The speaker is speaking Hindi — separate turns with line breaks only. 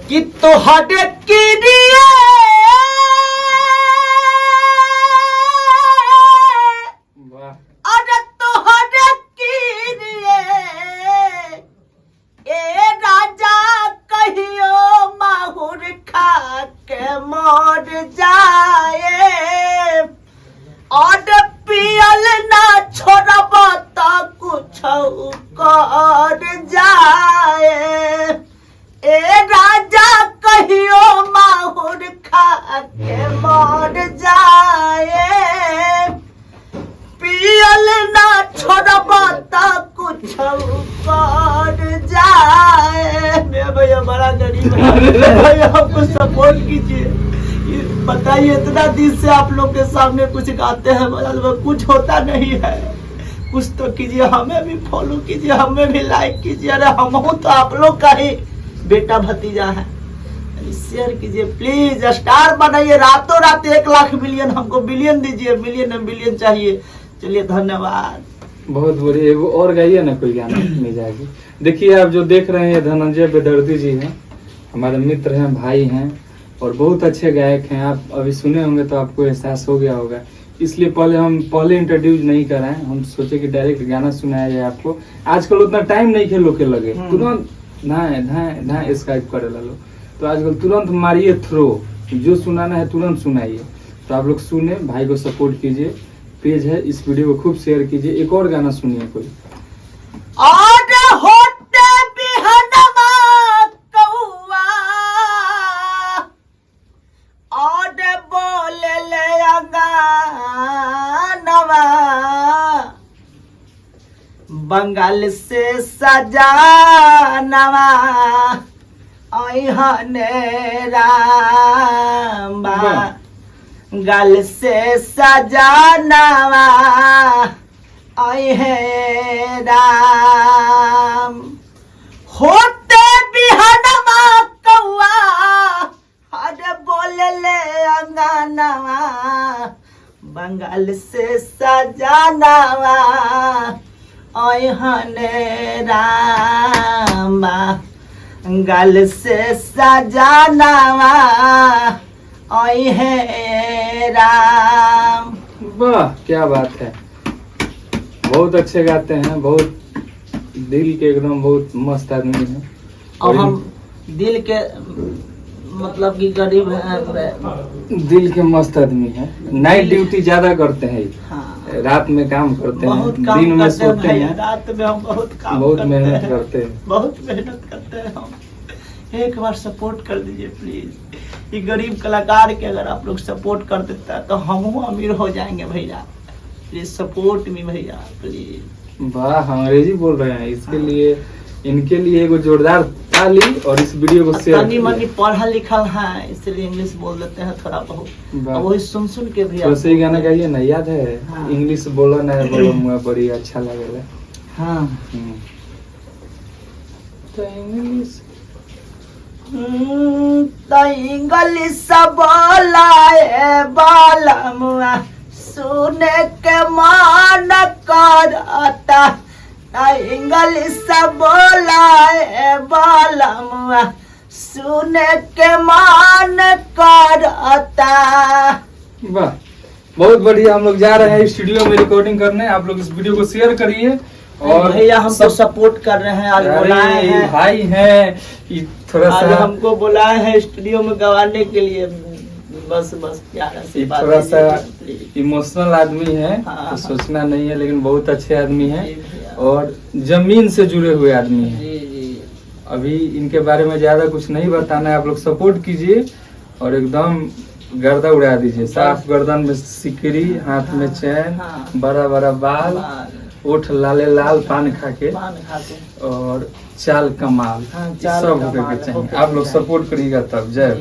कि तोहरे किरिए अरे तोहरे किरिए ए राजा कहियो माहुर खा के मर जाए और पियल ना छोड़ब तो कुछ कर जाए ए राजा कहियो माहुर खा के मर जाए पियल ना छोड़ब तो कुछ कर जाए। मेरा भैया बड़ा गरीब है भैया, हमको सपोर्ट कीजिए। बताइए इतना दिन से आप लोग के सामने कुछ गाते हैं, कुछ होता नहीं है। कुछ तो कीजिए, हमें भी फॉलो कीजिए, हमें भी लाइक कीजिए। अरे हम तो आप लोग का ही बेटा भतीजा है। शेयर कीजिए प्लीज, स्टार बनाइए। रातों रात 1 लाख मिलियन, हमको बिलियन दीजिए, मिलियन बिलियन चाहिए। चलिए धन्यवाद।
बहुत बढ़िया। एगो और गाइए ना कोई गाना मिल जाएगी। देखिए आप जो देख रहे हैं धनंजय बेदर्दी जी हैं, हमारे मित्र हैं, भाई हैं और बहुत अच्छे गायक हैं। आप अभी सुने होंगे तो आपको एहसास हो गया होगा, इसलिए पहले इंट्रोड्यूस नहीं कराएं। हम सोचे कि डायरेक्ट गाना सुनाया जाए आपको। आजकल उतना टाइम नहीं खेलो के लगे, तुरंत धाए धाए धाए स्काइप करे लो, तो आजकल तुरंत मारिए थ्रो, जो सुनाना है तुरंत सुनाइए। तो आप लोग सुने, भाई को सपोर्ट कीजिए, पेज है, इस वीडियो को खूब शेयर कीजिए। एक और गाना सुनिए कोई।
बंगाल से सजानवा रामा, गल से सजानवा राम। होते बिहनवा कौआ अरे बोले ले अंगनवा, बंगाल से सजानवा रामा, गल से सजानवा राम।
वाह क्या बात है, बहुत अच्छे गाते हैं, बहुत दिल के एकदम बहुत मस्त आदमी है।
और हम दिल के मतलब कि गरीब है,
दिल के मस्त आदमी है। नाइट ड्यूटी ज्यादा करते हैं।
हाँ।
रात में काम करते हैं,
काम
दिन में सोते हैं।
रात में हम बहुत काम
बहुत मेहनत करते हैं,
बहुत मेहनत करते हैं हम। एक बार सपोर्ट कर दीजिए प्लीज। ये गरीब कलाकार के अगर आप लोग सपोर्ट कर देता है तो हम अमीर हो जाएंगे भैया। प्लीज सपोर्ट मी भैया प्लीज।
वाह अंग्रेजी बोल रहे हैं, इसके लिए इनके लिए एगो जोरदार ताली। और इस वीडियो को शेयर
तनी मनी पढ़ा लिखल है, इसलिए इंग्लिश बोल देते हैं थोड़ा बहुत, वही सुन सुन के भी।
तो सही गाना गाइए ना, याद है?
हाँ।
इंग्लिश बोलो ना बोलो, मुझे बड़ी अच्छा लगेगा।
हाँ।
तो इंग्लिश
इंग्लिश बोलाए बालमुआ सुने के मन करता, इंग्लिश बोलाए बालमुआ सुने के मन करता।
वाह बहुत बढ़िया। हम लोग जा रहे हैं स्टूडियो में रिकॉर्डिंग करने। आप लोग इस वीडियो को शेयर करिए।
और भैया हमको सपोर्ट कर रहे हैं, आज बुलाए हैं
भाई हैं कि थोड़ा सा
हमको बुलाए हैं स्टूडियो में गवाने के लिए। बस बस प्यारा सी बात,
थोड़ा सा इमोशनल आदमी है।
हाँ।
तो सोचना नहीं है, लेकिन बहुत अच्छे आदमी हैं और जमीन से जुड़े हुए आदमी हैं। अभी इनके बारे में ज्यादा कुछ नहीं बताना है, आप लोग सपोर्ट कीजिए और एकदम गर्दा उड़ा दीजिए। साफ गर्दन में सिकरी, हाथ में चैन, बड़ा बड़ा बाल, ओठ लाले लाल, पान खा के और चाल कमाल, सब होके चाहिए। आप लोग सपोर्ट करिएगा तब। जय हो।